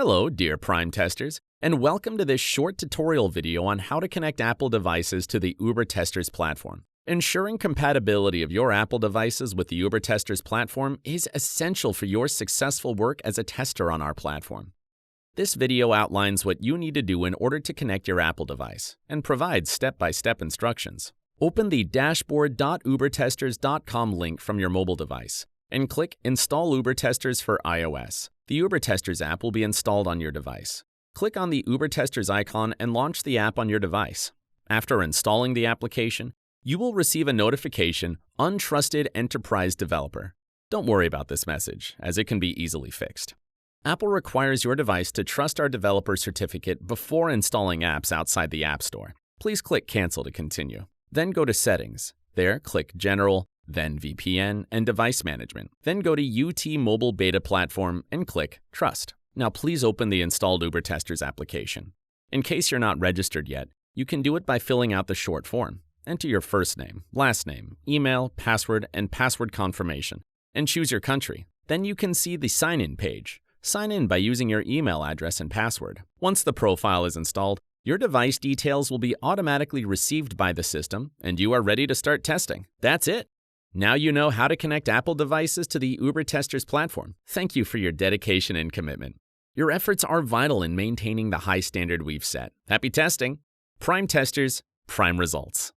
Hello, dear PrimeTesters, and welcome to this short tutorial video on how to connect Apple devices to the Ubertesters platform. Ensuring compatibility of your Apple devices with the Ubertesters platform is essential for your successful work as a tester on our platform. This video outlines what you need to do in order to connect your Apple device and provides step-by-step instructions. Open the dashboard.ubertesters.com link from your mobile device and click Install Ubertesters for iOS. The Ubertesters app will be installed on your device. Click on the Ubertesters icon and launch the app on your device. After installing the application, you will receive a notification, Untrusted Enterprise Developer. Don't worry about this message, as it can be easily fixed. Apple requires your device to trust our developer certificate before installing apps outside the App Store. Please click Cancel to continue. Then go to Settings. There, click General, then VPN and Device Management. Then go to UT Mobile Beta Platform and click Trust. Now please open the installed Ubertesters application. In case you're not registered yet, you can do it by filling out the short form. Enter your first name, last name, email, password, and password confirmation, and choose your country. Then you can see the sign-in page. Sign in by using your email address and password. Once the profile is installed, your device details will be automatically received by the system, and you are ready to start testing. That's it. Now you know how to connect Apple devices to the Ubertesters platform. Thank you for your dedication and commitment. Your efforts are vital in maintaining the high standard we've set. Happy testing! PrimeTesters, Prime Results.